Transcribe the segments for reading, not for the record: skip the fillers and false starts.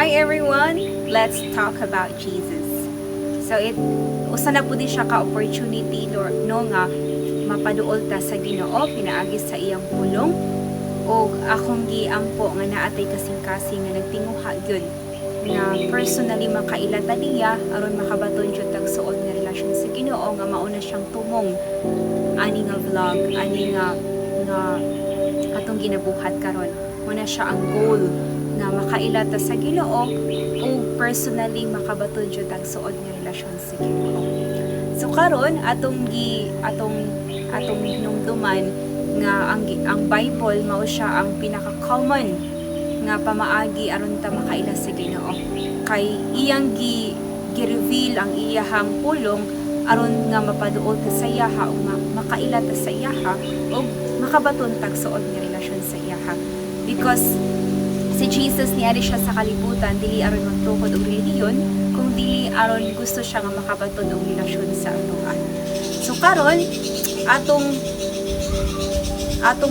Hi everyone! Let's talk about Jesus. So usa na po di siya ka-opportunity no nga mapaduol ta sa Ginoo pinaagi sa iyang pulong o akong giampo nga naatay kasing-kasing nga nagtinguha gyud na personally makailata niya aron makabaton jud tag suod nga relasyon sa Ginoo nga mauna siyang tumong ani nga vlog ani nga atong ginabuhat karon muna siya ang goal na makailata sa Ginoo o personally makabaton jud tag suod nga relasyon sa Ginoo. So karon atong hinumduman nga ang Bible mao siya ang pinaka-common nga pamaagi aron ta makaila sa Ginoo. Kay iyang gi-reveal ang iyahang pulong aron nga mapaduol ta sa iyaha o makaila ta sa iyaha o makabaton tag suod nga relasyon sa iyaha. Because si Jesus niari siya sa kalibutan dili aron magtukod og relihiyon kung dili aron gusto siya nga makabaton og relasyon sa atoa. So karon atong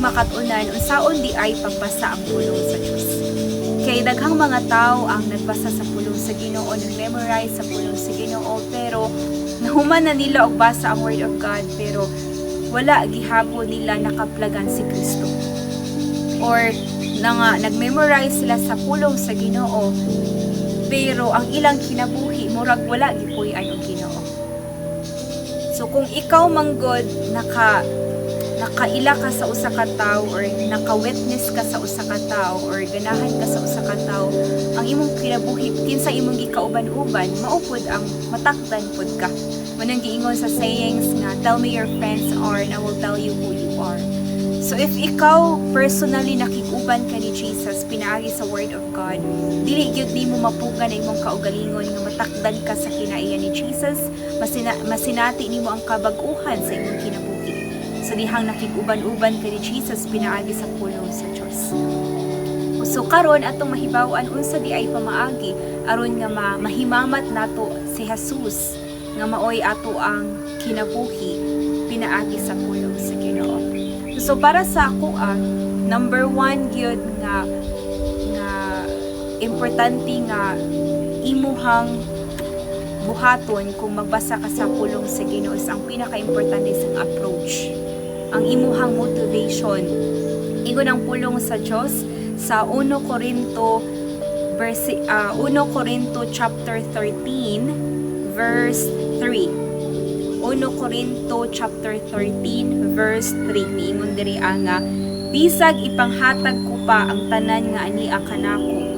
makatunan unsaon di ay pagbasa ang pulong sa Dios. Kay daghang mga tao ang nagbasa sa pulong sa Ginoo, nag-memorize sa pulong sa Ginoo, pero nahuman na nila og basa ang Word of God pero wala gihapon nila nakaplagan si Kristo. Or nag-memorize sila sa pulong sa Ginoo pero ang ilang kinabuhi murag wala gipuy-an og Ginoo. So kung ikaw manggod nakaila ka sa usa ka tawo or naka-witness ka sa usa ka tawo or ganahan ka sa usa ka tawo, ang imong kinabuhi kinsa imong gikauban-uban maupod ang matakdan pud ka. Manang giingon sa sayings nga tell me your friends are and I will tell you who you are. So if ikaw personally nakiguban ka ni Jesus pinaagi sa Word of God, dili gyud nimo mapugan ang imong kaugalingon nga matakdan ka sa kinaiya ni Jesus, masinati nimo ang kabag-uhan sa imong kinabuhi. So dihang nakiguban-uban ka ni Jesus pinaagi sa pulong sa Dios. So karon atong mahibaw-an unsa di ay pamaagi aron nga mahimamat nato si Jesus nga maoy ato ang kinabuhi pinaagi sa pulong sa Ginoo. So para sa ako number 1 gyud nga importante nga imuhang buhaton kung magbasa ka sa pulong sa Ginoo is ang pinaka-importante sang approach, ang imuhang motivation. Ingon ang pulong sa Dios sa 1 Corinto chapter 13 verse 3. 1 Corinto chapter 13 verse 3 niingon diri nga bisag ipanghatag ko pa ang tanan nga ania kanako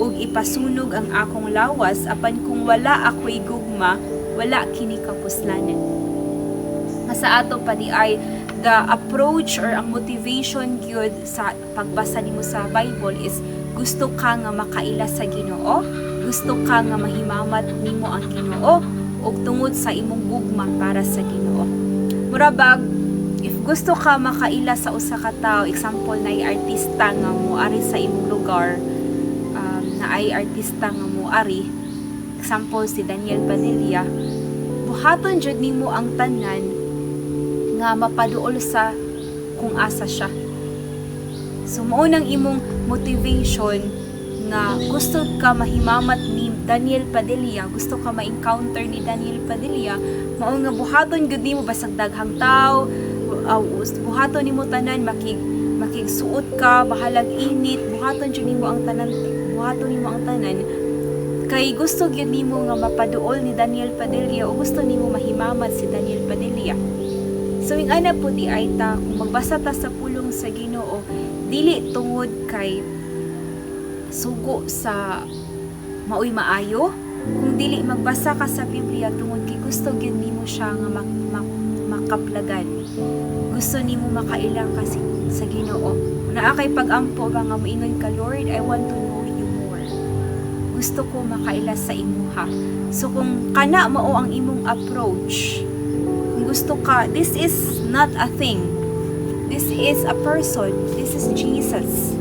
ug ipasunog ang akong lawas apan kung wala ako'y gugma wala kini kapuslanan. Sa ato pa di ay the approach or ang motivation gyud sa pagbasa nimo sa Bible is gusto ka nga makaila sa Ginoo, gusto ka nga mahimamat nimo ang Ginoo ug tungod sa imong gugma para sa Ginoo. Murabag if gusto ka makaila sa usa ka tawo, example na artista nga moari sa imong lugar, na ay artista nga moari, example si Daniel Padilla, buhaton jud nimo ang tanan nga mapaduol sa kung asa siya. So mao nang imong motivation nga gusto ka mahimamat ni Daniel Padilla, gusto ka ma-encounter ni Daniel Padilla, mao nga buhaton gud nimo basag daghang tawo, buhaton nimo tanan makigsuot ka bahalag init, buhaton jud nimo ang tanan, kay gusto gyud nimo nga mapaduol ni Daniel Padilla o gusto nimo mahimamat si Daniel Padilla. So ing ana po di ay ta kung magbasa ta sa pulong sa Ginoo dili tungod kay sugo sa maoy maayo, kung dili magbasa ka sa Biblia tungod kay gusto gyud nimo siya nga makaplagan, gusto nimo makailang kasi sa Ginoo. Naa kay pag-ampo ba nga moingon ka, Lord, I want to know you more, gusto ko makaila sa imuha. So kung kana mao ang imong approach, kung gusto ka, this is not a thing, this is a person, this is Jesus.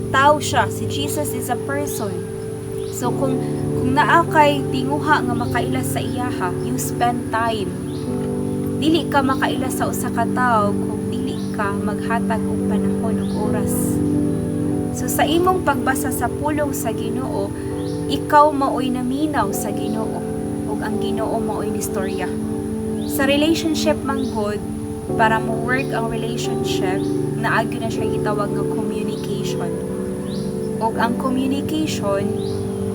Tao siya, si Jesus is a person. So kung naa kay tinguha nga makaila sa iyaha, you spend time. Dili ka makaila sa usa ka tawo kung dili ka maghatag og panahon ug oras. So sa imong pagbasa sa pulong sa Ginoo, ikaw maoy naminaw sa Ginoo ug ang Ginoo maoy ni istorya. Sa relationship man gud, para mo work ang relationship, naagyo na siya gitawag nga communication. Ug ang communication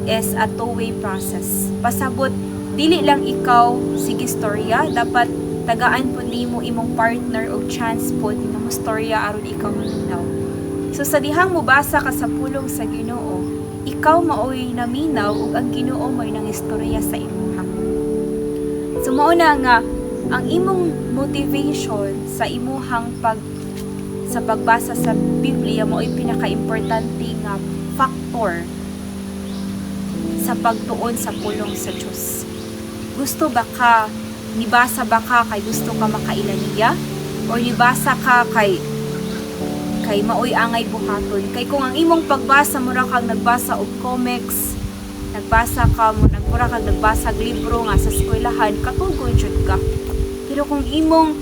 is a two-way process. Pasabot dili lang ikaw sige istorya, dapat tagaan po nimo imong partner og chance po na mo istorya aron ikaw maminaw. So sa dihang mobasa ka sa pulong sa Ginoo, ikaw maoy naminaw ug ang Ginoo maoy nang istorya sa imuha. So mao na nga ang imong motivation sa imuhang sa pagbasa sa Biblia maoy pinaka-importante nga factor sa pagtuon sa pulong sa Dios. Gusto ba ka, nibasa ba ka kay gusto ka makailan niya? O nibasa ka kay maoy angay buhaton? Kay kung ang imong pagbasa mura kang nagbasa og comics, nagbasa ka mo mura kang nagbasa og libro nga sa eskwelahan, katugon jud ka. Pero kung imong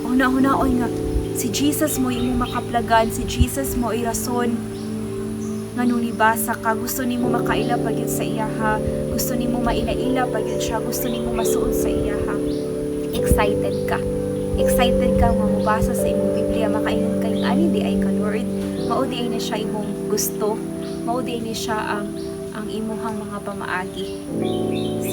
una-unaoy nga si Jesus mo imong makaplagan, si Jesus mo ay rason nga nung nibasa ka, gusto nimo makaila pagyud sa iyaha, gusto nimo maila-ila pagyud siya, gusto nimo masuod sa iyaha. Excited ka nga mabasa sa imong Biblia, makaingon kay ani di ay ka Lord, mao di ay na siya imong gusto, mao di ay ni siya ang imuhang mga pamaagi.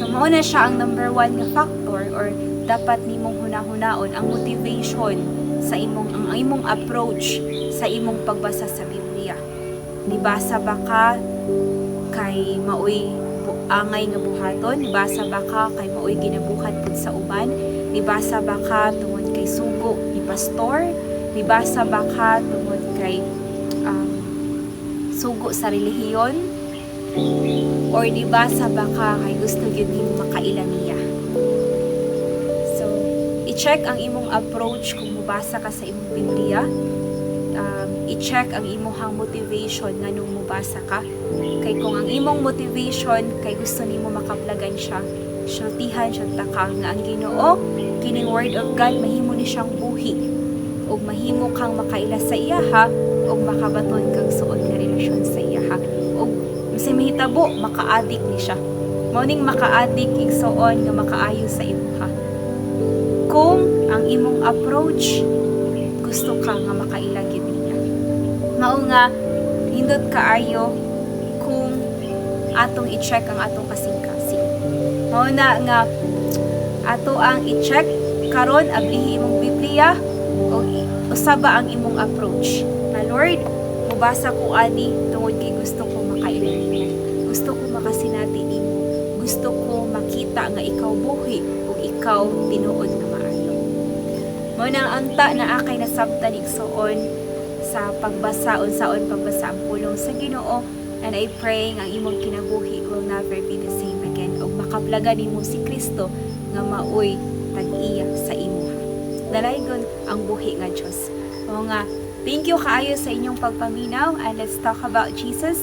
So mao na siya ang number 1 nga factor or dapat nimong hunahunaon ang motivation sa ang imong approach sa imong pagbasa sa Biblia. Nibasa ba ka kay maoy angay nga buhaton? Nibasa ba ka kay maoy ginabuhat pud sa uban? Nibasa ba ka tungod kay sugo ni pastor? Nibasa ba ka tungod kay sugo sa relihiyon? Or nibasa ba ka kay gusto gyud nimo makailan niya? So, i-check ang imong approach kung mubasa ka sa imong Biblia. I-check ang imong motivation nga nung mubasa ka. Kay kung ang imong motivation kay gusto nimo makaplagan siya, sultihan siya taka nga ang Ginoo, kining word of God mahimo ni siyang buhi ug mahimo kang makaila sa iyaha ug makabaton kang suod nga relasyon sa iyaha. Ug kasi mahitabo maka-addict ni siya. Mao ning maka-addict igsoon nga makaayo sa imuha. Kung ang imong approach gusto ka nga makaila gyud niya. Mao nga hindot kaayo kung atong i-check ang atong kasing-kasing. Mao na nga ato ang i-check karon ablihi imong Biblia o usaba ang imong approach. Na Lord, mubasa ko ani tungod kay gusto ko makailan niya. Gusto ko makasinati nimo. Gusto ko makita nga ikaw buhi ug ikaw tinuod nga maayo. Mao nang anta na akay nasabtan igsoon sa pagbasa unsaon pagbasa ang pulong sa Ginoo, and I pray nga ang imong kinabuhi will never be the same again ug makaplagan nimo si Kristo nga maoy tag-iya sa imuha. Dalaygon ang buhi nga Dios. Mao nga thank you kaayo sa inyong pagpaminaw, and let's talk about Jesus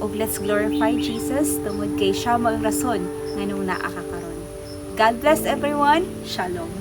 ug let's glorify Jesus tungod kay siya mao ang rason nga nung naa ka karon. God bless everyone. Shalom.